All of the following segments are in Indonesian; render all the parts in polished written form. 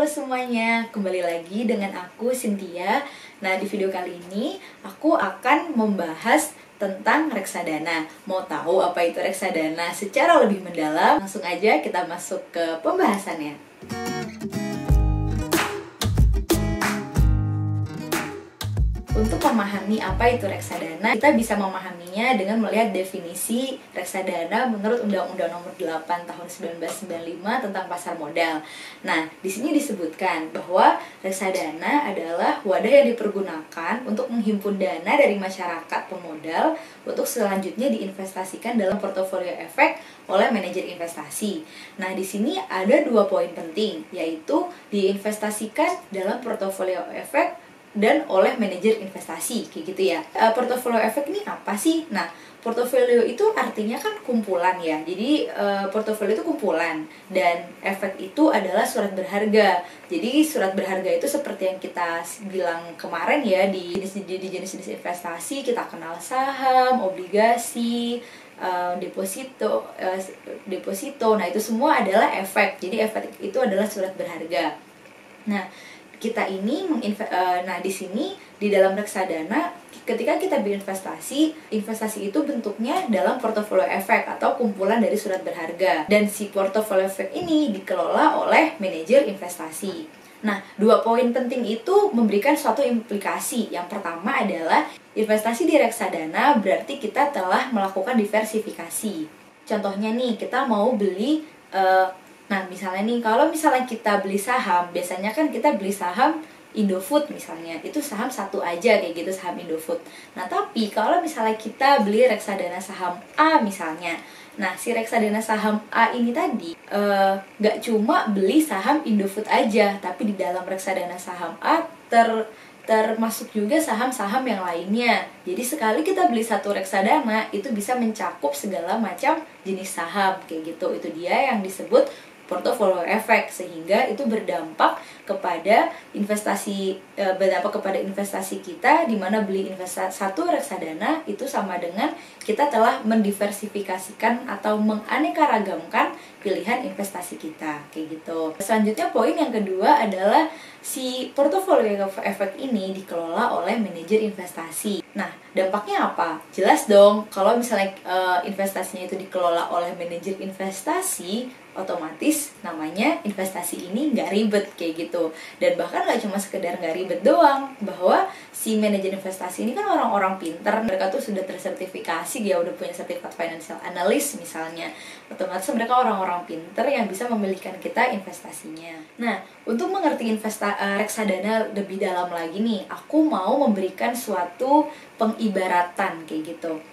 Halo semuanya, kembali lagi dengan aku Cynthia. Nah, di video kali ini aku akan membahas tentang reksadana. Mau tahu apa itu reksadana secara lebih mendalam? Langsung aja kita masuk ke pembahasannya. Untuk memahami apa itu reksadana, kita bisa memahaminya dengan melihat definisi reksadana menurut Undang-Undang Nomor 8 Tahun 1995 tentang pasar modal. Nah, di sini disebutkan bahwa reksadana adalah wadah yang dipergunakan untuk menghimpun dana dari masyarakat pemodal untuk selanjutnya diinvestasikan dalam portofolio efek oleh manajer investasi. Nah, di sini ada 2 poin penting, yaitu diinvestasikan dalam portofolio efek dan oleh manajer investasi, kayak gitu ya. Portofolio efek ini apa sih? Nah, portofolio itu artinya kan kumpulan ya. Jadi portofolio itu kumpulan dan efek itu adalah surat berharga. Jadi surat berharga itu seperti yang kita bilang kemarin ya, di jenis-jenis investasi kita kenal saham, obligasi, deposito. Nah, itu semua adalah efek. Jadi efek itu adalah surat berharga. Nah, kita ini di sini di dalam reksadana, ketika kita berinvestasi, investasi itu bentuknya dalam portofolio efek atau kumpulan dari surat berharga, dan si portofolio efek ini dikelola oleh manajer investasi. Nah, 2 poin penting itu memberikan suatu implikasi. Yang pertama adalah investasi di reksadana berarti kita telah melakukan diversifikasi. Contohnya nih, kita mau beli nah, misalnya nih, kalau misalnya kita beli saham, biasanya kan kita beli saham Indofood misalnya, itu saham satu aja kayak gitu, saham Indofood. Nah, tapi kalau misalnya kita beli reksadana saham A misalnya, nah si reksadana saham A ini tadi nggak cuma beli saham Indofood aja, tapi di dalam reksadana saham A termasuk juga saham-saham yang lainnya. Jadi sekali kita beli satu reksadana, itu bisa mencakup segala macam jenis saham kayak gitu. Itu dia yang disebut portofolio efek, sehingga itu berdampak kepada investasi kita, di mana beli satu reksadana itu sama dengan kita telah mendiversifikasikan atau menganeka-ragamkan pilihan investasi kita kayak gitu. Selanjutnya, poin yang kedua adalah si portofolio efek ini dikelola oleh manajer investasi. Nah, dampaknya apa? Jelas dong, kalau misalnya investasinya itu dikelola oleh manajer investasi, otomatis namanya investasi ini nggak ribet kayak gitu. Dan bahkan nggak cuma sekedar nggak ribet doang, bahwa si manajer investasi ini kan orang-orang pintar, mereka tuh sudah tersertifikasi, dia udah punya sertifikat financial analyst misalnya. Otomatis mereka orang-orang pintar yang bisa memilihkan kita investasinya. Nah, untuk mengerti reksadana lebih dalam lagi nih, aku mau memberikan suatu pengibaratan kayak gitu.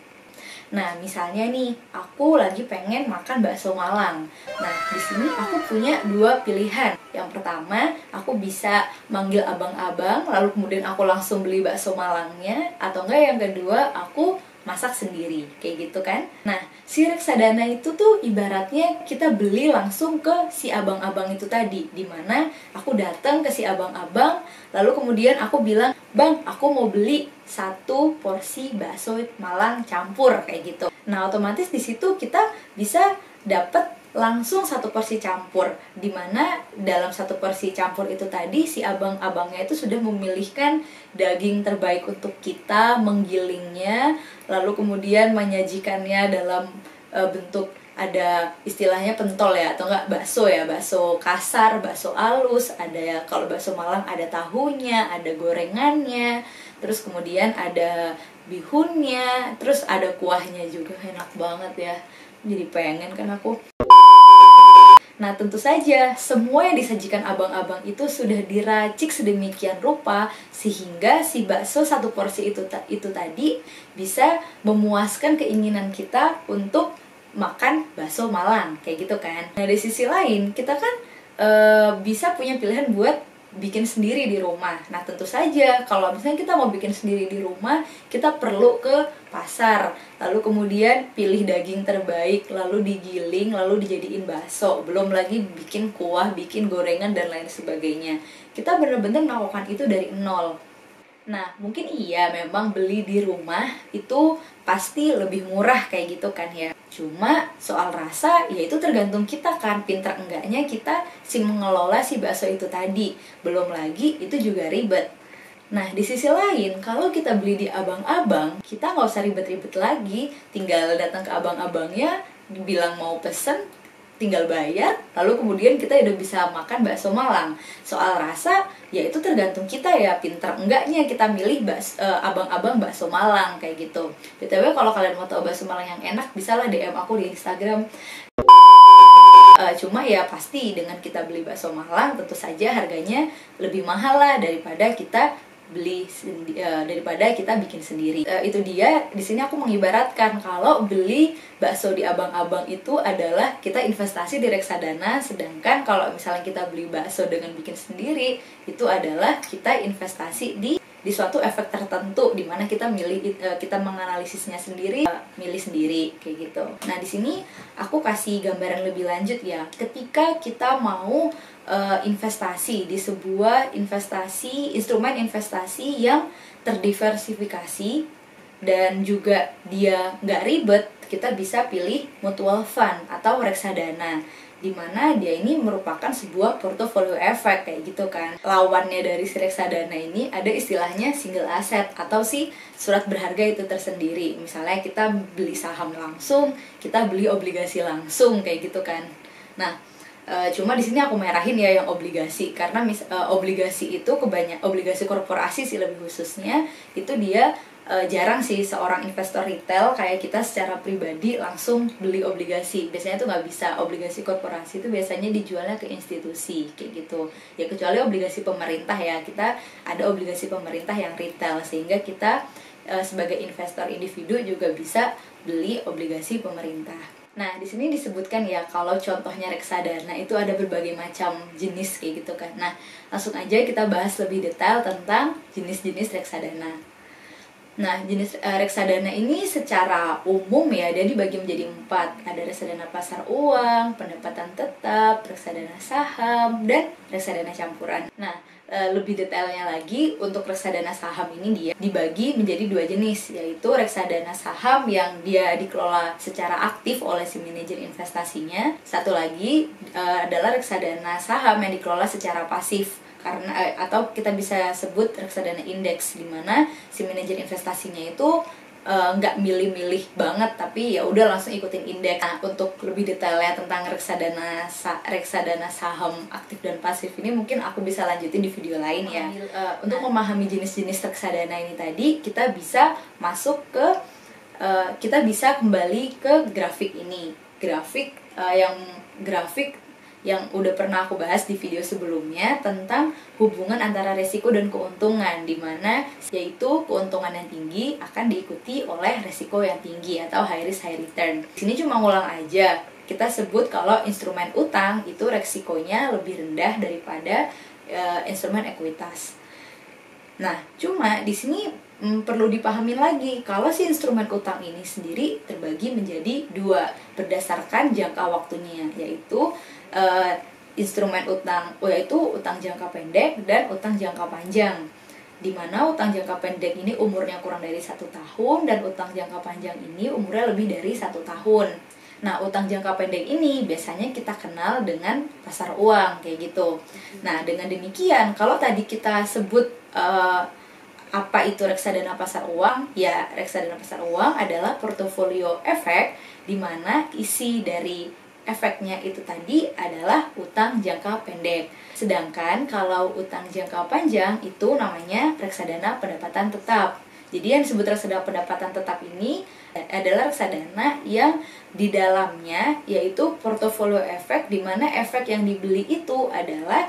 Nah, misalnya nih, aku lagi pengen makan bakso Malang. Nah, di sini aku punya 2 pilihan. Yang pertama, aku bisa manggil abang-abang, lalu kemudian aku langsung beli bakso Malangnya. Atau enggak, yang kedua, aku masak sendiri, kayak gitu kan. Nah, si reksadana itu tuh ibaratnya kita beli langsung ke si abang-abang itu tadi, dimana aku datang ke si abang-abang, lalu kemudian aku bilang, "Bang, aku mau beli 1 porsi bakso Malang campur," kayak gitu. Nah, otomatis di situ kita bisa dapat langsung 1 porsi campur, dimana dalam 1 porsi campur itu tadi si abang-abangnya itu sudah memilihkan daging terbaik untuk kita, menggilingnya, lalu kemudian menyajikannya dalam bentuk, ada istilahnya pentol ya, atau enggak bakso ya, bakso kasar, bakso halus, ada ya, kalau bakso Malang ada tahunya, ada gorengannya, terus kemudian ada bihunnya, terus ada kuahnya juga, enak banget ya, jadi pengen kan aku. Nah, tentu saja semua yang disajikan abang-abang itu sudah diracik sedemikian rupa sehingga si bakso 1 porsi itu tadi bisa memuaskan keinginan kita untuk makan bakso Malang, kayak gitu kan. Nah, di sisi lain kita kan bisa punya pilihan buat bikin sendiri di rumah. Nah, tentu saja kalau misalnya kita mau bikin sendiri di rumah, kita perlu ke pasar, lalu kemudian pilih daging terbaik, lalu digiling, lalu dijadiin bakso, belum lagi bikin kuah, bikin gorengan, dan lain sebagainya. Kita benar-benar melakukan itu dari nol. Nah, mungkin iya memang beli di rumah itu pasti lebih murah kayak gitu kan ya. Cuma soal rasa ya itu tergantung kita kan, pinter enggaknya kita mengelola si bakso itu tadi. Belum lagi itu juga ribet. Nah, di sisi lain, kalau kita beli di abang-abang, kita nggak usah ribet-ribet lagi. Tinggal datang ke abang-abangnya, dibilang mau pesen, tinggal bayar, lalu kemudian kita udah bisa makan bakso Malang. Soal rasa, ya itu tergantung kita ya, pinter enggaknya kita milih abang-abang bakso Malang, kayak gitu. BTW kalau kalian mau tahu bakso Malang yang enak, bisalah DM aku di Instagram. Cuma ya pasti dengan kita beli bakso Malang, tentu saja harganya lebih mahal lah daripada kita daripada kita bikin sendiri. Itu dia, di sini aku mengibaratkan kalau beli bakso di abang-abang itu adalah kita investasi di reksadana, sedangkan kalau misalnya kita beli bakso dengan bikin sendiri itu adalah kita investasi di suatu efek tertentu, di mana kita kita menganalisisnya sendiri, milih sendiri kayak gitu. Nah, di sini aku kasih gambaran lebih lanjut ya. Ketika kita mau investasi di sebuah instrumen investasi yang terdiversifikasi dan juga dia nggak ribet, kita bisa pilih mutual fund atau reksadana, dimana dia ini merupakan sebuah portofolio efek kayak gitu kan. Lawannya dari si reksadana ini ada istilahnya single asset atau si surat berharga itu tersendiri. Misalnya kita beli saham langsung, kita beli obligasi langsung kayak gitu kan. Nah, cuma di sini aku merahin ya yang obligasi, karena obligasi itu obligasi korporasi sih lebih khususnya, itu dia jarang sih seorang investor retail kayak kita secara pribadi langsung beli obligasi. Biasanya tuh nggak bisa. Obligasi korporasi itu biasanya dijualnya ke institusi kayak gitu ya, kecuali obligasi pemerintah ya. Kita ada obligasi pemerintah yang retail, sehingga kita sebagai investor individu juga bisa beli obligasi pemerintah. Nah, di sini disebutkan ya kalau contohnya reksadana itu ada berbagai macam jenis kayak gitu kan. Nah, langsung aja kita bahas lebih detail tentang jenis-jenis reksadana. Nah, jenis reksadana ini secara umum ya, dia dibagi menjadi 4. Ada reksadana pasar uang, pendapatan tetap, reksadana saham, dan reksadana campuran. Nah, lebih detailnya lagi, untuk reksadana saham ini dia dibagi menjadi 2 jenis, yaitu reksadana saham yang dia dikelola secara aktif oleh si manajer investasinya. Satu lagi adalah reksadana saham yang dikelola secara pasif, karena atau kita bisa sebut reksadana indeks, di mana si manajer investasinya itu nggak milih-milih banget, tapi ya udah langsung ikutin indeks. Nah, untuk lebih detailnya tentang reksadana saham aktif dan pasif ini mungkin aku bisa lanjutin di video lain ya. Untuk memahami jenis-jenis reksadana ini tadi, kita bisa kita bisa kembali ke grafik ini. Grafik yang udah pernah aku bahas di video sebelumnya tentang hubungan antara resiko dan keuntungan, di mana yaitu keuntungan yang tinggi akan diikuti oleh resiko yang tinggi atau high risk high return. Di sini cuma ngulang aja. Kita sebut kalau instrumen utang itu resikonya lebih rendah daripada instrumen ekuitas. Nah, cuma di sini perlu dipahami lagi kalau si instrumen utang ini sendiri terbagi menjadi 2 berdasarkan jangka waktunya, yaitu instrumen utang, yaitu utang jangka pendek dan utang jangka panjang. Di mana utang jangka pendek ini umurnya kurang dari 1 tahun dan utang jangka panjang ini umurnya lebih dari 1 tahun. Nah, utang jangka pendek ini biasanya kita kenal dengan pasar uang kayak gitu. Nah, dengan demikian kalau tadi kita sebut apa itu reksadana pasar uang? Ya, reksadana pasar uang adalah portofolio efek, di mana isi dari efeknya itu tadi adalah utang jangka pendek. Sedangkan kalau utang jangka panjang itu namanya reksadana pendapatan tetap. Jadi yang disebut reksadana pendapatan tetap ini adalah reksadana yang di dalamnya yaitu portofolio efek, di mana efek yang dibeli itu adalah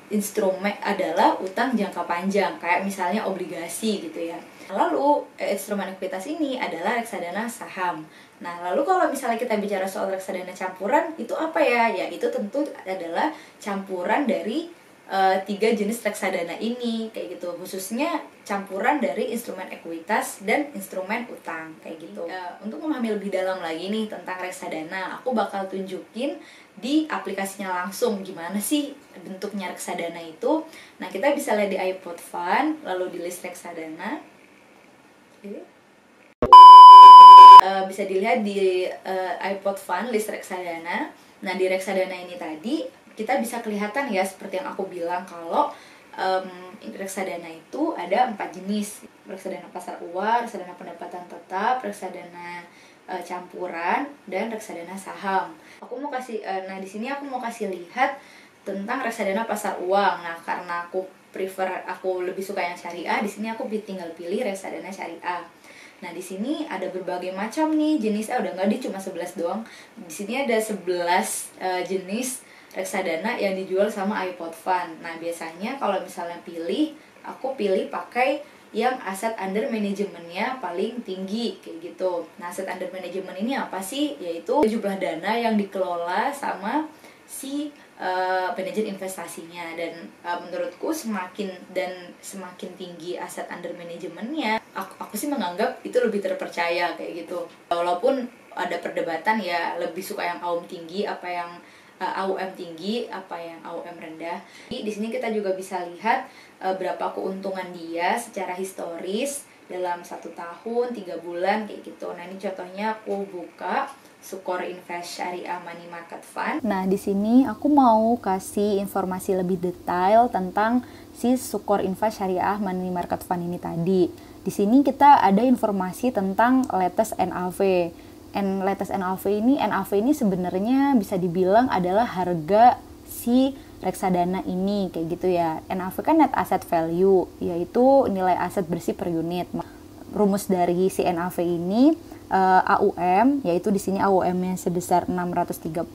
instrumen adalah utang jangka panjang, kayak misalnya obligasi gitu ya. Lalu instrumen ekuitas ini adalah reksadana saham. Nah, lalu kalau misalnya kita bicara soal reksadana campuran, itu apa ya? Ya, itu tentu adalah campuran dari 3 jenis reksadana ini kayak gitu, khususnya campuran dari instrumen ekuitas dan instrumen utang kayak gitu. Untuk memahami lebih dalam lagi nih tentang reksadana, aku bakal tunjukin di aplikasinya langsung gimana sih bentuknya reksadana itu. Nah, kita bisa lihat di iPod Fund, lalu di list reksadana. Bisa dilihat di iPod Fund list reksadana. Nah, di reksadana ini tadi kita bisa kelihatan ya, seperti yang aku bilang kalau reksadana itu ada 4 jenis: reksadana pasar uang, reksadana pendapatan tetap, reksadana campuran, dan reksadana saham. Nah, di sini aku mau kasih lihat tentang reksadana pasar uang. Nah, karena aku lebih suka yang syariah, di sini aku tinggal pilih reksadana syariah. Nah, di sini ada berbagai macam nih jenisnya, udah nggak di cuma 11 doang. Di sini ada 11 jenis reksadana yang dijual sama iPod Fund. Nah, biasanya kalau misalnya aku pilih pakai yang aset under manajemennya paling tinggi kayak gitu. Nah, aset under manajemen ini apa sih? Yaitu jumlah dana yang dikelola sama si manajer investasinya. Dan menurutku semakin tinggi aset under manajemennya, aku sih menganggap itu lebih terpercaya kayak gitu. Walaupun ada perdebatan ya, lebih suka yang AUM tinggi apa yang AUM tinggi, apa yang AUM rendah. Di sini kita juga bisa lihat berapa keuntungan dia secara historis dalam 1 tahun, 3 bulan kayak gitu. Nah, ini contohnya aku buka Sukor Invest Syariah Money Market Fund. Nah, di sini aku mau kasih informasi lebih detail tentang si Sukor Invest Syariah Money Market Fund ini tadi. Di sini kita ada informasi tentang latest NAV. Latest NAV ini sebenarnya bisa dibilang adalah harga si reksadana ini kayak gitu ya. NAV kan net asset value, yaitu nilai aset bersih per unit. Rumus dari si NAV ini AUM, yaitu di sini AUM-nya sebesar 635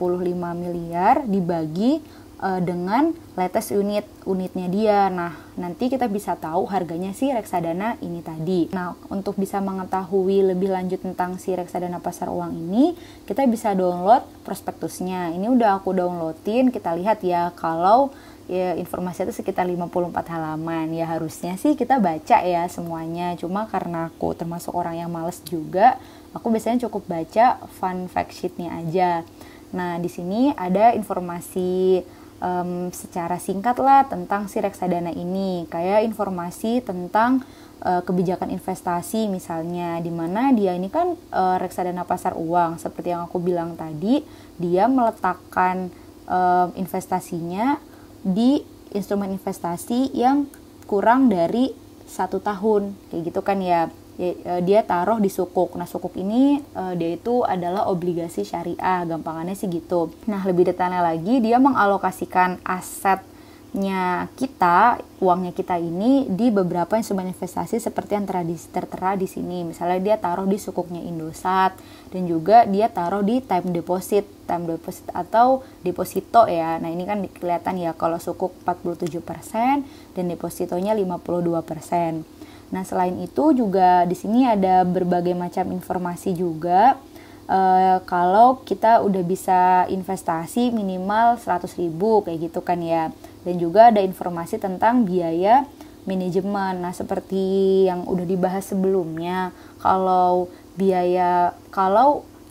miliar dibagi dengan latest unitnya dia. Nah, nanti kita bisa tahu harganya si reksadana ini tadi. Nah, untuk bisa mengetahui lebih lanjut tentang si reksadana pasar uang ini, kita bisa download prospektusnya. Ini udah aku downloadin, kita lihat ya, kalau ya informasi itu sekitar 54 halaman. Ya harusnya sih kita baca ya semuanya. Cuma karena aku termasuk orang yang males juga, aku biasanya cukup baca fun fact sheet-nya aja. Nah, di sini ada informasi secara singkat lah tentang si reksadana ini, kayak informasi tentang kebijakan investasi misalnya, dimana dia ini kan reksadana pasar uang, seperti yang aku bilang tadi, dia meletakkan investasinya di instrumen investasi yang kurang dari 1 tahun kayak gitu kan ya. Dia taruh di sukuk. Nah, sukuk ini dia itu adalah obligasi syariah, gampangannya sih gitu. Nah, lebih detailnya lagi, dia mengalokasikan asetnya kita, uangnya kita ini di beberapa instrumen investasi seperti yang tertera di sini. Misalnya dia taruh di sukuknya Indosat, dan juga dia taruh di time deposit atau deposito ya. Nah, ini kan kelihatan ya, kalau sukuk 47% dan depositonya 52%. Nah, selain itu juga di sini ada berbagai macam informasi juga. Kalau kita udah bisa investasi minimal 100.000 kayak gitu kan ya. Dan juga ada informasi tentang biaya manajemen. Nah, seperti yang udah dibahas sebelumnya, kalau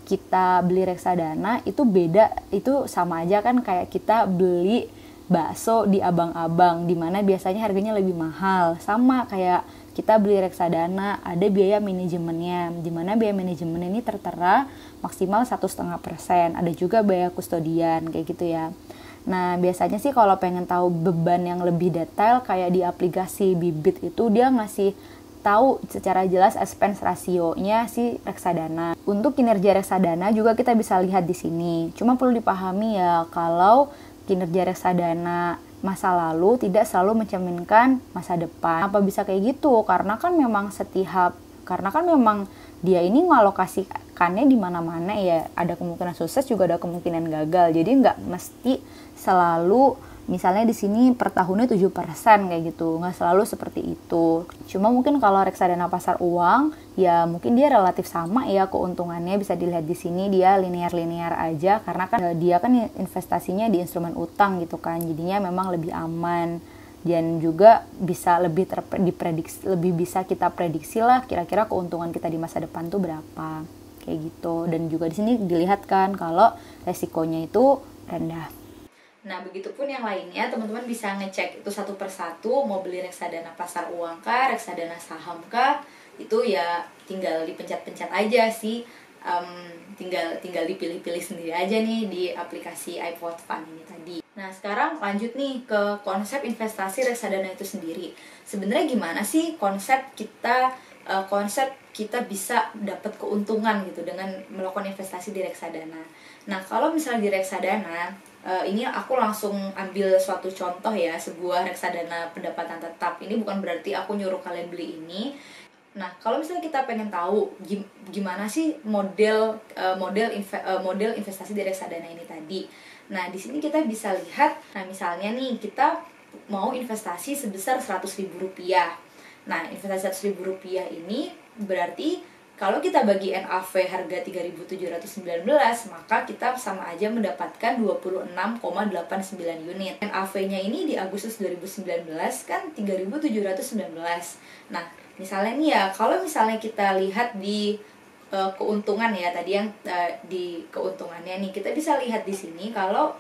kita beli reksadana itu beda, itu sama aja kan kayak kita beli bakso di abang-abang, dimana biasanya harganya lebih mahal. Sama kayak kita beli reksadana, ada biaya manajemennya, dimana biaya manajemen ini tertera maksimal 1,5%. Ada juga biaya kustodian kayak gitu ya. Nah, biasanya sih kalau pengen tahu beban yang lebih detail, kayak di aplikasi Bibit itu dia ngasih tahu secara jelas expense rasionya si reksadana. Untuk kinerja reksadana juga kita bisa lihat di sini. Cuma perlu dipahami ya, kalau kinerja reksadana masa lalu tidak selalu mencerminkan masa depan. Apa bisa kayak gitu? Karena kan memang dia ini ngalokasikannya di mana-mana ya. Ada kemungkinan sukses, juga ada kemungkinan gagal. Jadi nggak mesti selalu, misalnya di sini per tahunnya 7% kayak gitu. Nggak selalu seperti itu. Cuma mungkin kalau reksadana pasar uang, ya mungkin dia relatif sama ya keuntungannya. Bisa dilihat di sini dia linear aja, karena kan dia kan investasinya di instrumen utang gitu kan. Jadinya memang lebih aman, dan juga bisa lebih bisa kita prediksi lah kira-kira keuntungan kita di masa depan tuh berapa kayak gitu. Dan juga di sini dilihat kan kalau resikonya itu rendah. Nah, begitupun yang lainnya, teman-teman bisa ngecek itu satu persatu, mau beli reksadana pasar uang kah, reksadana saham kah, Itu ya tinggal dipencet-pencet aja sih. Tinggal dipilih-pilih sendiri aja nih di aplikasi iPod Fund ini tadi. Nah, sekarang lanjut nih ke konsep investasi reksadana itu sendiri. Sebenarnya gimana sih konsep kita bisa dapat keuntungan gitu dengan melakukan investasi di reksadana. Nah, kalau misalnya di reksadana, ini aku langsung ambil suatu contoh ya, sebuah reksadana pendapatan tetap. Ini bukan berarti aku nyuruh kalian beli ini. Nah, kalau misalnya kita pengen tahu gimana sih model investasi di reksadana ini tadi. Nah, di sini kita bisa lihat, nah misalnya nih kita mau investasi sebesar Rp100.000. Nah, investasi Rp100.000 ini berarti kalau kita bagi NAV harga 3.719, maka kita sama aja mendapatkan 26,89 unit. NAV-nya ini di Agustus 2019 kan 3.719. Nah, misalnya nih ya, kalau misalnya kita lihat di keuntungan ya, tadi yang di keuntungannya nih, kita bisa lihat di sini kalau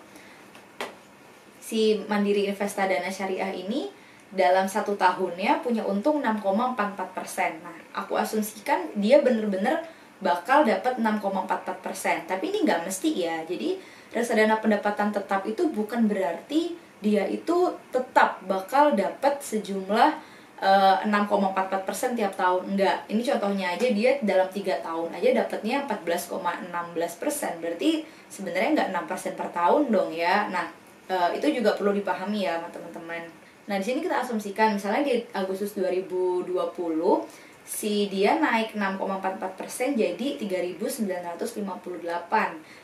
si Mandiri Investadana Syariah ini dalam 1 tahunnya punya untung 6,44%. Nah, aku asumsikan dia bener-bener bakal dapat 6,44%. Tapi ini nggak mesti ya. Jadi reksadana pendapatan tetap itu bukan berarti dia itu tetap bakal dapat sejumlah 6,44% tiap tahun. Enggak, ini contohnya aja dia dalam 3 tahun aja dapatnya 14,16%. Berarti sebenarnya nggak 6% per tahun dong ya. Nah, itu juga perlu dipahami ya teman-teman. Nah, di sini kita asumsikan misalnya di Agustus 2020 si dia naik 6,44% jadi 3.958.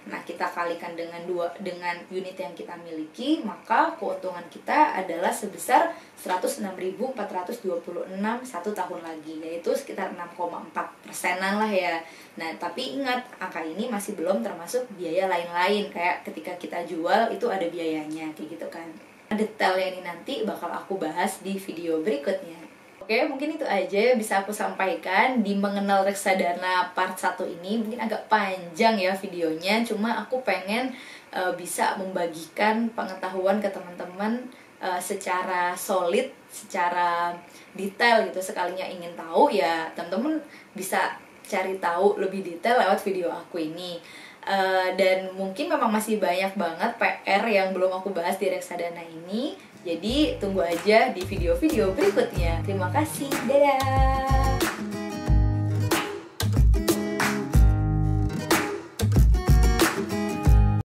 Nah, kita kalikan dengan unit yang kita miliki, maka keuntungan kita adalah sebesar 106.426 1 tahun lagi, yaitu sekitar 6,4%-an lah ya. Nah, tapi ingat, angka ini masih belum termasuk biaya lain-lain, kayak ketika kita jual itu ada biayanya, kayak gitu kan. Detailnya ini nanti bakal aku bahas di video berikutnya. Oke, mungkin itu aja yang bisa aku sampaikan di mengenal reksadana part 1 ini. Mungkin agak panjang ya videonya, cuma aku pengen bisa membagikan pengetahuan ke teman-teman secara solid, secara detail gitu. Sekalinya ingin tahu ya, teman-teman bisa cari tahu lebih detail lewat video aku ini. Dan mungkin memang masih banyak banget PR yang belum aku bahas di reksadana ini. Jadi tunggu aja di video-video berikutnya. Terima kasih, dadah!